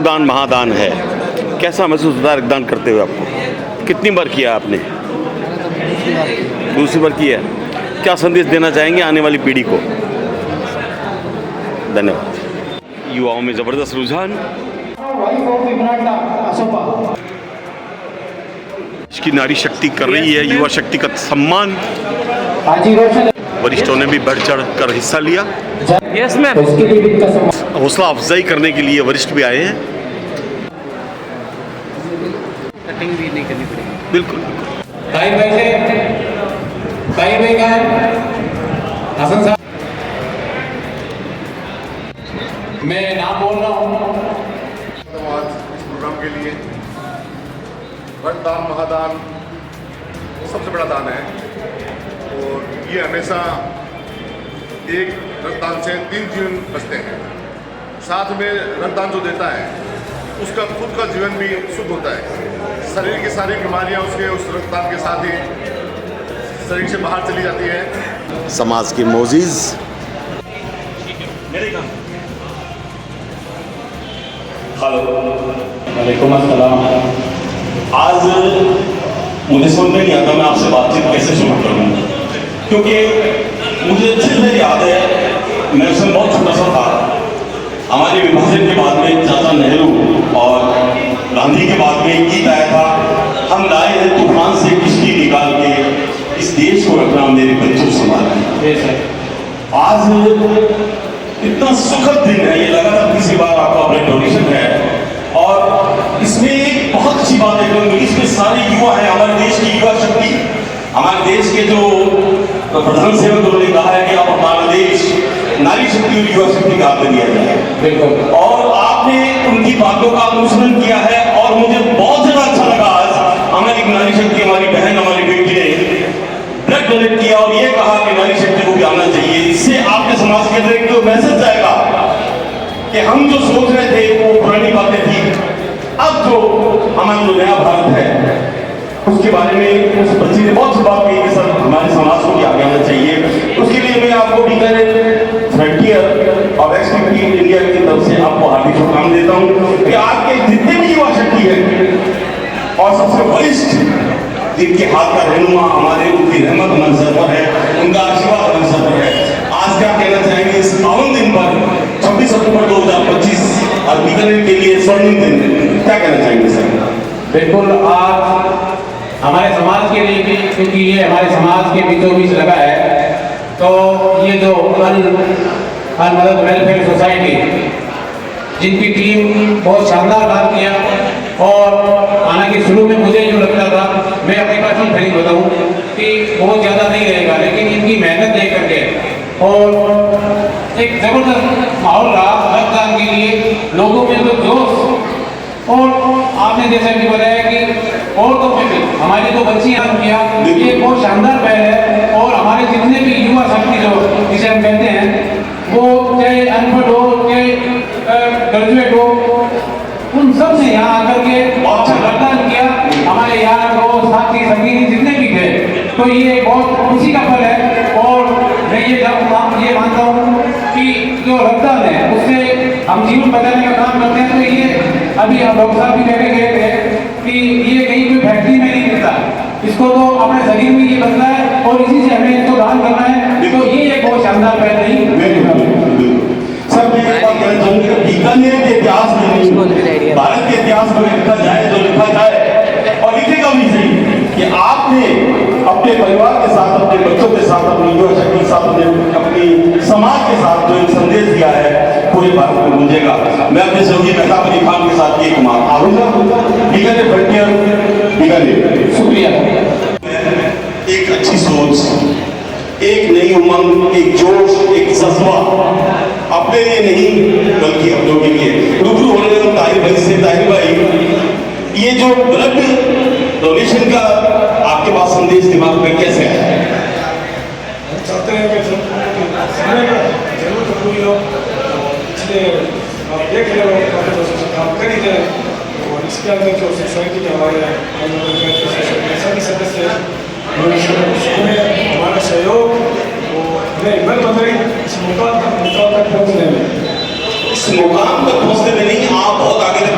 रक्तदान महादान है। कैसा महसूस होता है रक्तदान करते हुए आपको? कितनी बार किया आपने? दूसरी बार किया। क्या संदेश देना चाहेंगे आने वाली पीढ़ी को? धन्यवाद। युवाओं में ज़बरदस्त रुझान। इसकी नारी शक्ति कर रही है युवा शक्ति का सम्मान। वरिष्ठों ने भी बढ़ चढ़ कर हिस्सा लिया। हौसला अफजाई करने के लिए वरिष्ठ भी आए हैं। कटिंग भी नहीं करनी पड़ेगी। बिल्कुल भाई का हसन साहब, मैं नाम बोल रहा हूँ। धन्यवाद इस प्रोग्राम के लिए। रक्तदान महादान सबसे बड़ा दान है और ये हमेशा एक रक्तदान से 3 जीवन बचते हैं। साथ में रक्तदान जो देता है उसका खुद का जीवन भी शुद्ध होता है। शरीर की सारी बीमारियां उसके उस रक्तदान के साथ ही शरीर से बाहर चली जाती है। समाज के मोजीज वालेकुम अस्सलाम। आज मुझे समझ में नहीं आता मैं आपसे बातचीत कैसे शुरू करूँ, क्योंकि मुझे अच्छे से याद है मैं उस समय बहुत छोटा सा था। हमारे विभाजन के बाद में चाचा नेहरू और गांधी के बाद में गीत आया था, हम लाए हैं तूफान से किश्ती निकाल के, इस देश को रखना मेरे बच्चों संभालना। आज इतना सुखद दिन है, ये लगातार तीसरी बार आपका अपने डोनेशन है और इसमें एक बहुत अच्छी बात है कि इसमें सारे युवा हैं, हमारे देश की युवा शक्ति। हमारे देश के जो प्रधान सेवक उन्होंने कहा है कि अब हमारा देश नारी शक्ति और युवा शक्ति का हाथ दिया जाए। बिल्कुल। और आपने उनकी बातों का अनुसरण किया है और मुझे बहुत ज्यादा अच्छा लगा। आज हमारी नारी शक्ति, हमारी बहन, हमारी बेटी ने ब्लड डोनेट किया और ये कहा कि नारी शक्ति को भी आना चाहिए। इससे आपके समाज के अंदर एक तो मैसेज जाएगा कि हम जो सोच रहे थे वो पुरानी बातें थी, अब जो हमारा जो नया भारत है उसके बारे में उस बच्ची ने बहुत सी बात कही कि सर हमारे समाज को भी आगे आना चाहिए। उसके लिए मैं आपको बीकानेर फ्रंटियर और एक्सटीवी इंडिया की तरफ से आपको हार्दिक शुभकामनाएं देता हूँ कि आपके जितने भी युवा शक्ति है और सबसे वरिष्ठ जिनके हाथ का रहनुमा हमारे, उनकी रहमत हमारे सर पर है, उनका आशीर्वाद हमारे सर पर है। आज क्या कहना चाहेंगे इस पावन दिन पर 26 अक्टूबर 2025 और बीकानेर के लिए स्वर्णिम दिन, क्या कहना चाहेंगे सर? बिल्कुल, आज हमारे समाज के लिए भी, क्योंकि ये हमारे समाज के बीचों बीच लगा है, तो ये जो मदद वेलफेयर सोसाइटी जिनकी टीम बहुत शानदार काम किया और हालांकि शुरू में मुझे जो लगता था, मैं अपनी पर्सनल फीलिंग बताऊँ कि बहुत ज़्यादा नहीं रहेगा, लेकिन इनकी मेहनत देख करके और एक ज़बरदस्त माहौल रहा रक्तदान के लिए, लोगों में तो जोश। और आपने जैसा कि बताया कि औरतों में भी हमारी जो बच्चियां किया, ये बहुत शानदार पहल है। और हमारे जितने भी युवा शक्ति जो जिसे हम कहते हैं, वो चाहे अनपढ़ हो चाहे ग्रेजुएट हो, उन सब ने यहाँ आकर के अच्छा रक्तदान किया। हमारे यार दोस्त साथी सभी जितने भी थे, तो ये बहुत खुशी का पल है। और मैं ये मानता हूँ कि जो रक्तदान है उससे हम जीवन बचाने का काम करते हैं। तो ये अभी हम डॉक्टर साहब भी कहने गए थे कि ये कहीं कोई फैक्ट्री में नहीं मिलता, इसको तो अपने शरीर में ये बनता है और इसी से हमें इसको दान करना है। तो ये एक बहुत शानदार पहल नहीं। सर मैं एक बात कहना चाहूँगा, बीकानेर के इतिहास में, भारत के इतिहास में लिखा जाए जो लिखा जाए और लिखेगा भी सही कि आपने अपने परिवार के साथ, अपने बच्चों के साथ, अपनी युवा शक्ति के साथ, अपनी समाज के साथ जो एक संदेश दिया है पूरे भारत में गूंजेगा। मैं अपने सहयोगी मेहताब अली खान के साथ ये कुमार आहूजा, बीकानेर फ्रंटियर, बीकानेर। शुक्रिया। एक अच्छी सोच, एक नई उमंग, एक जोश, एक जज्बा अपने लिए नहीं बल्कि अपनों के लिए। रूबरू होने लगा ताहिर भाई से। ताहिर भाई, ये जो ब्लड डोनेशन का आपके पास संदेश दिमाग में कैसे आया? चाहते हैं कि समय का जरूरत पूरी हो, इसलिए आप देख रहे हो काम कर ही जाए। और इसके अंदर जो सोसाइटी के हमारे सभी सदस्य हमारा सहयोग और हिम्मत बन रही इस मुकाम तक पहुँचने में। इस मुकाम तक पहुँचने में नहीं, आप बहुत आगे तक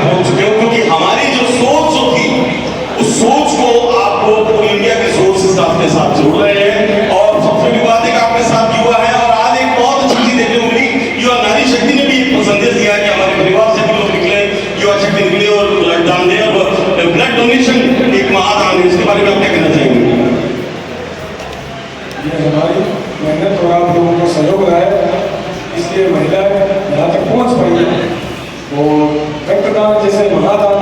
मेहनत और आप लोगों का सहयोग रहा है, इसलिए महिलाएं यहाँ तक पहुँच पाई है। और रक्तदान जैसे महादान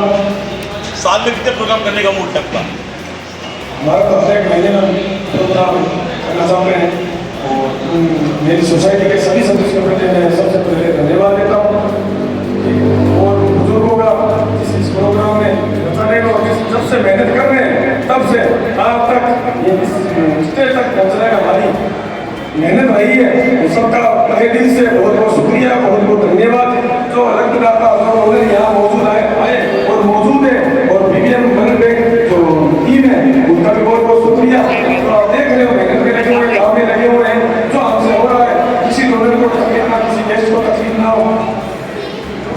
साल में कितने प्रोग्राम करने का मूड लगता? हमारा प्रत्येक महीने में प्रोग्राम करना चाहते हैं। और मेरी सोसाइटी के सभी सदस्यों के प्रति मैं सबसे पहले धन्यवाद देता हूँ। और बुजुर्गों का इस प्रोग्राम में जब से मेहनत कर रहे हैं तब से आज तक ये स्टेज तक पहुँचने का हमारी मेहनत रही है। तो सबका तहे दिल से बहुत बहुत शुक्रिया, बहुत बहुत धन्यवाद। जो रक्तदाता उन्होंने यहाँ मौजूद आए और मौजूद है, और बीबीएम बैंक जो टीम है उनका भी बहुत बहुत शुक्रिया। तो आप देख रहे हो मेहनत में लगे हुए, काम में लगे हुए हैं। जो हमसे हो रहा है किसी डोनर को तकलीफ ना, किसी गेस्ट को तकलीफ ना हो।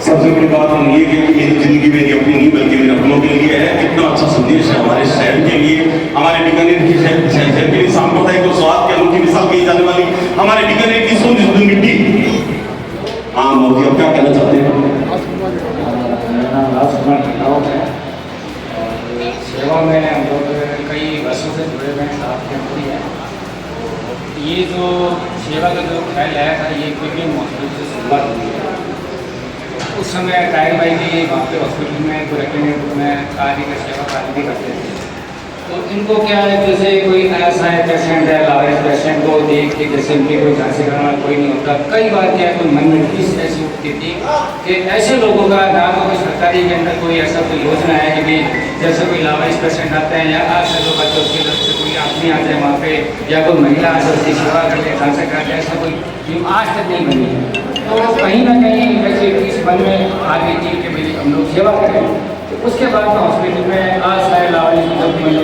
सबसे बड़ी बात हम ये कि मेरी जिंदगी मेरी अपनी नहीं बल्कि मेरे अपनों के लिए है। कितना अच्छा संदेश है हमारे शहर के लिए, हमारे बीकानेर की शहर के लिए। सांप्रदायिक और स्वाद के अनोखी मिसाल कही जाने वाली हमारे बीकानेर की शुद्ध शुद्ध मिट्टी। हाँ मोदी, अब क्या कहना चाहते हैं? मेरा नाम राजकुमार खंडावत है। सेवा में हम लोग कई वर्षों से जुड़े हुए हैं, साथ में पूरी है। ये जो सेवा का जो ख्याल आया था, ये बीबीएम हॉस्पिटल से शुरुआत हुई है। उस समय टाइम भाई भी वहाँ पे हॉस्पिटल में पूरे में कार्य का सेवा कार्य भी करते थे। तो इनको क्या है, जैसे कोई ऐसा है पेशेंट है, लावारिस पेशेंट को देख के जैसे उनकी कोई जांच कराना कोई नहीं होता। कई बार क्या है, कोई मन में फीस ऐसी उठती थी कि ऐसे लोगों का ना तो कोई सरकारी के अंदर कोई ऐसा कोई योजना है कि भाई जैसे कोई लावारिस पेशेंट आते हैं या आज से लोग आते हैं उसकी तरफ से कोई आदमी आ जाए वहाँ पे, या कोई महिला आ जाए उसकी सेवा करते जांच कराते, ऐसा कोई स्कीम आज तक नहीं बनी है। तो कहीं ना कहीं वैसे इस मन में आ गई थी कि भाई हम लोग सेवा करें। तो उसके बाद में हॉस्पिटल में आज सारे लावारिस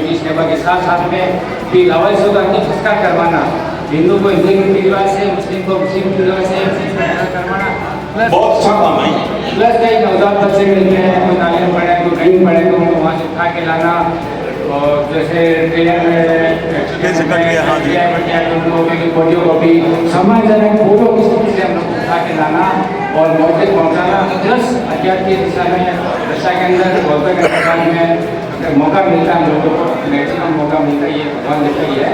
की सेवा के साथ साथ में भी लावारिसों का अंतिम संस्कार करवाना, हिंदू को हिंदू रीति रिवाज से, मुस्लिम को मुस्लिम रीति रिवाज से संस्कार करवाना, बहुत अच्छा काम है। प्लस कई नवजात बच्चे मिलते हैं, कोई नाले में पड़े, कोई कहीं पड़े, तो उनको वहाँ से उठा के लाना। और जैसे ट्रेलर बॉडियो को भी सम्मानजनक फोटो किस तरीके से हम लोग उठा के लाना और मौके पहुँचाना। प्लस अज्ञात की दिशा में दशा के अंदर भौतिक अस्पताल में अगर मौका मिलता है, हम लोगों को मैक्सिमम मौका मिलता है, ये भगवान देता ही है।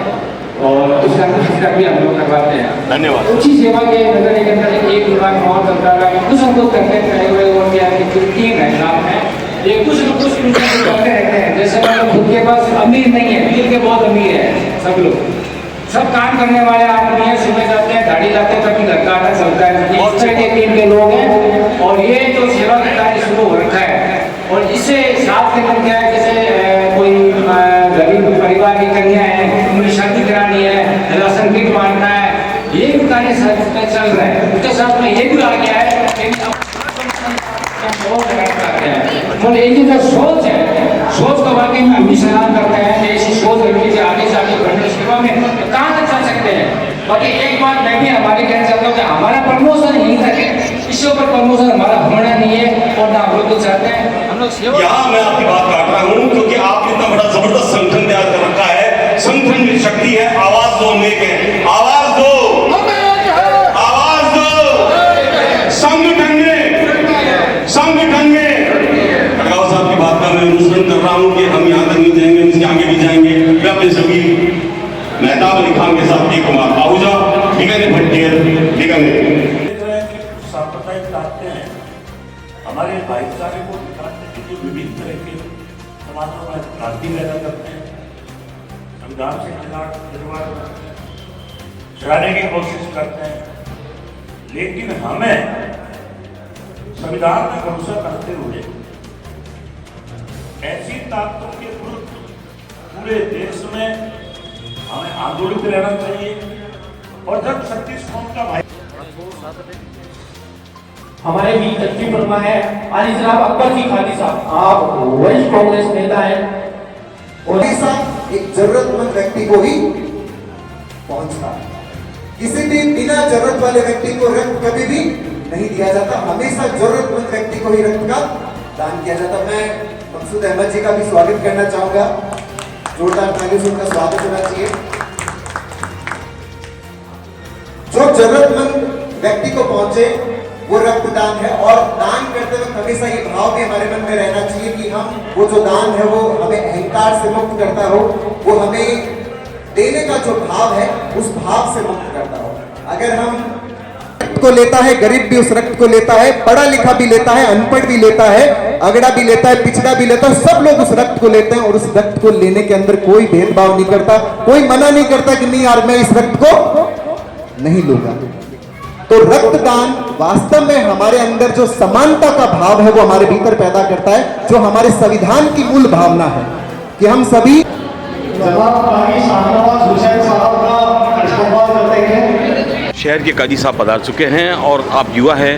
और उसका अंतिम भी हम लोग करवाते हैं। धन्यवाद। अच्छी सेवा के नजरिए के अंदर एक विभाग में और चलता रहा, कुछ हम लोग करते रहे हुए और क्या है कि टीम है काम है, ये कुछ न कुछ करते रहते हैं। जैसे मतलब खुद के पास अमीर नहीं है, मिल के बहुत अमीर है सब लोग, सब काम करने वाले आदमी हैं, सुबह जाते हैं, गाड़ी लाते हैं, कभी घर का आटा चलता है। इस तरह के टीम के लोग हैं और ये जो सेवा का कार्य शुरू हो रखा है। और इससे साथ के अंदर क्या है, जैसे कोई गरीब परिवार की कन्या है, उनकी शादी करानी है, राशन किट बांटना है, ये भी कार्य चल रहा है। उसके साथ में ये भी आ गया है और एक जो सोच है, सोच को वाकई में हम भी सलाम करते हैं कि ऐसी सोच रखनी चाहिए आगे से आगे बढ़ने सेवा में तो कहाँ तक चल सकते हैं। बाकी एक बात मैं भी हमारे कहना चाहता हूँ कि हमारा प्रमोशन यहीं तक है, इससे ऊपर प्रमोशन हमारा होना नहीं है और ना हम लोग तो चाहते हैं हम लोग सेवा। यहाँ मैं आपकी बात काट रहा हूँ क्योंकि आपने इतना बड़ा जबरदस्त संगठन तैयार कर रखा है। संगठन की शक्ति है, आवाज दो, नेक है, आवाज दो, आवाज दो। संगठन में खड़गांव साहब की बात का मैं अनुसरण कर रहा हूँ कि हम यहाँ तक नहीं जाएंगे, इसके आगे भी जाएंगे। मैं अपने सभी मेहताब अली खान के साथ एक कुमार आहूजा बीकानेर भट्टियर बीकानेर। सांप्रदायिक ताकतें हैं हमारे भाईचारे को दिखाने के लिए विभिन्न तरह के समाजों में क्रांति पैदा करते हैं, संविधान से खिलवाड़ चलाने की कोशिश करते हैं। लेकिन हमें संविधान में भरोसा करते हुए ऐसी ताकतों के विरुद्ध पूरे देश में हमें आंदोलित रहना चाहिए। और जब 36 कौम का भाई हमारे बीच तशरीफ फरमा है आली जनाब अकबर जी खादी साहब, आप वरिष्ठ कांग्रेस नेता हैं और एक जरूरतमंद व्यक्ति को ही पहुंचता है। किसी भी बिना जरूरत वाले व्यक्ति को रक्त कभी भी नहीं दिया जाता, हमेशा जरूरतमंद व्यक्ति को ही रक्त का दान किया जाता। मैं मकसूद अहमद जी का भी स्वागत करना चाहूंगा, जोरदार तालियों से उनका स्वागत होना चाहिए। जो जरूरतमंद व्यक्ति को पहुंचे वो रक्तदान है और दान करते वक्त हमेशा ये भाव भी हमारे मन में रहना चाहिए कि हम वो जो दान है वो हमें अहंकार से मुक्त करता हो, वो हमें देने का जो भाव है उस भाव से मुक्त अगर हम रक्त को लेता है, गरीब भी उस रक्त को लेता है, पढ़ा लिखा भी लेता है, अनपढ़ भी लेता है, अगड़ा भी लेता है, पिछड़ा भी लेता है, सब लोग उस रक्त को लेते हैं और उस रक्त को लेने के अंदर कोई भेदभाव नहीं करता, कोई मना नहीं करता कि नहीं यार मैं इस रक्त को नहीं लूंगा। तो रक्तदान वास्तव में हमारे अंदर जो समानता का भाव है वो हमारे भीतर पैदा करता है, जो हमारे संविधान की मूल भावना है कि हम सभी शहर के काजी साहब पधार चुके हैं और आप युवा हैं,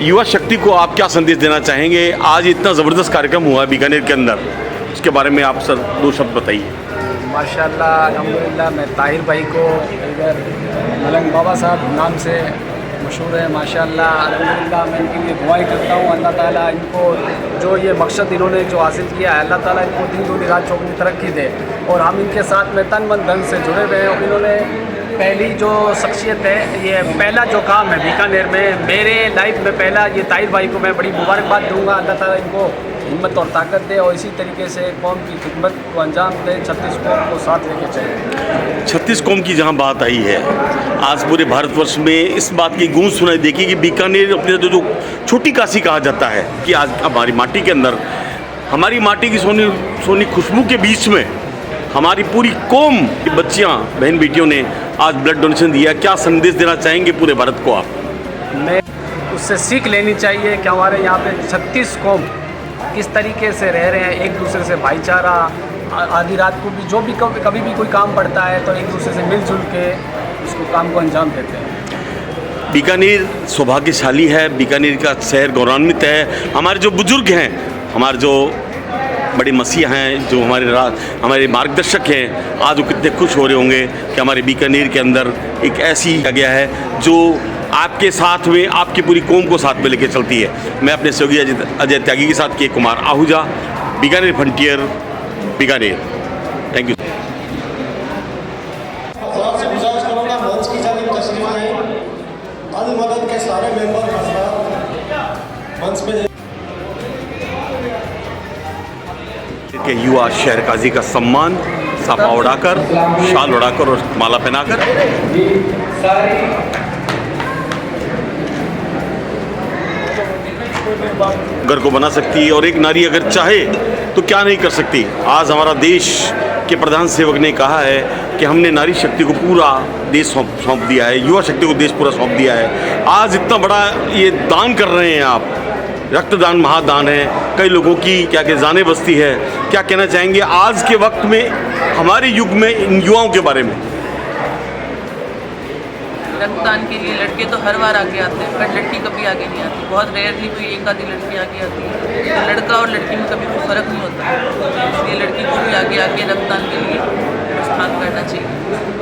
युवा शक्ति को आप क्या संदेश देना चाहेंगे? आज इतना ज़बरदस्त कार्यक्रम हुआ है बीकानेर के अंदर, उसके बारे में आप सर 2 शब्द बताइए। माशाल्लाह अल्हम्दुलिल्लाह, मैं ताहिर भाई को इधर मलंग बाबा साहब नाम से मशहूर है, माशाल्लाह अल्हम्दुलिल्लाह। मैं इनके लिए दुआएं करता हूँ, अल्लाह ताला इनको जो ये मकसद इन्होंने जो हासिल किया है, अल्लाह ताला इनको दिन दूनी रात चौगुनी तरक्की दे। और हम इनके साथ में तन मन धन से जुड़े हुए हैं। और इन्होंने पहली जो शख्सियत है, ये पहला जो काम है बीकानेर में, मेरे लाइफ में पहला, ये ताहिर भाई को मैं बड़ी मुबारकबाद दूंगा। अल्लाह ताला इनको हिम्मत और ताकत दे और इसी तरीके से कौम की खिदमत को अंजाम दे, 36 कौम को साथ लेके चले। 36 कौम की जहां बात आई है, आज पूरे भारतवर्ष में इस बात की गूंज सुनाई देखी कि बीकानेर अपने जो छोटी काशी कहा जाता है कि आज हमारी माटी के अंदर, हमारी माटी की सोनी सोनी खुशबू के बीच में हमारी पूरी कौम की बच्चियाँ बहन बेटियों ने आज ब्लड डोनेशन दिया। क्या संदेश देना चाहेंगे पूरे भारत को आप? मैं उससे सीख लेनी चाहिए कि हमारे यहाँ पे 36 कौम किस तरीके से रह रहे हैं, एक दूसरे से भाईचारा, आधी रात को भी जो भी कभी भी कोई काम पड़ता है तो एक दूसरे से मिलजुल के उसको काम को अंजाम देते हैं। बीकानेर सौभाग्यशाली है, बीकानेर का शहर गौरवान्वित है। हमारे जो बुजुर्ग हैं, हमारे जो बड़े मसीहा हैं, जो हमारे मार्गदर्शक हैं, आज वो कितने खुश हो रहे होंगे कि हमारे बीकानेर के अंदर एक ऐसी जगह है जो आपके साथ में आपकी पूरी कौम को साथ में लेके चलती है। मैं अपने सहयोगी अजय त्यागी के साथ के Kumar Ahuja, Bikaner frontier, Bikaner. Thank you. आपसे गुजारिश करूँगा मंच की जानिब तशरीफ आए, अल मदद के सारे मेंबर मंच में के युवा शहर काजी का सम्मान साफा उड़ाकर, शाल उड़ाकर और माला पहनाकर घर को बना सकती है। और एक नारी अगर चाहे तो क्या नहीं कर सकती। आज हमारा देश के प्रधान सेवक ने कहा है कि हमने नारी शक्ति को पूरा देश सौंप दिया है, युवा शक्ति को देश पूरा सौंप दिया है। आज इतना बड़ा ये दान कर रहे हैं आप, रक्तदान महादान है, कई लोगों की क्या क्या जानें बचती है। क्या कहना चाहेंगे आज के वक्त में, हमारे युग में, इन युवाओं के बारे में? रक्तदान के लिए लड़के तो हर बार आगे आते हैं, पर लड़की कभी आगे नहीं आती। बहुत रेयरली कोई एक आधी लड़की आगे आती है, तो लड़का और लड़की में कभी कोई फ़र्क नहीं होता, इसलिए लड़की को भी आगे आके रक्तदान के लिए प्रस्थान करना चाहिए।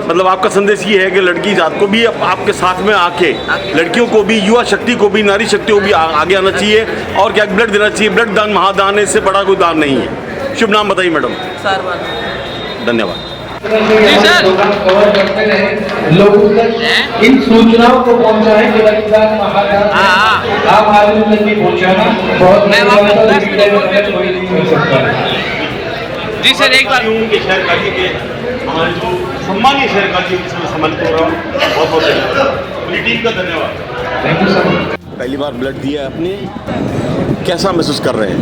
मतलब आपका संदेश ये है कि लड़की जात को भी आपके साथ में आके लड़कियों को भी, युवा शक्ति को भी, नारी शक्ति को भी आगे आना चाहिए और क्या ब्लड देना चाहिए। ब्लड दान महादान है, इससे बड़ा कोई दान नहीं है। शुभ नाम बताइए मैडम। सारवान। धन्यवाद। लोगों तक इन सूचनाओं को पहुंचाएं कि रक्तदान महादान आम आदमी तक भी पहुंचाना बहुत जी सर, एक बार के शहर काजी के हमारे जो सम्मानीय शहर काजी इसमें सम्मानित हो रहा हूँ, बहुत बहुत धन्यवाद। पूरी टीम का धन्यवाद। Thank you sir. पहली बार ब्लड दिया आपने, कैसा महसूस कर रहे हैं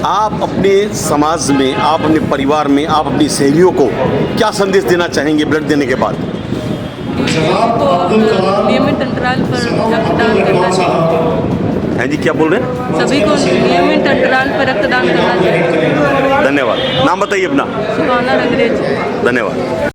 आप? अपने समाज में, आप अपने परिवार में, आप अपनी सहेलियों को क्या संदेश देना चाहेंगे ब्लड देने के बाद? नियमित अंतराल पर रक्तदान करना चाहिए। हैं जी, क्या बोल रहे हैं? सभी को नियमित अंतराल पर रक्तदान करना चाहिए। धन्यवाद। नाम बताइए अपना। सुहाना रंगरेज। धन्यवाद।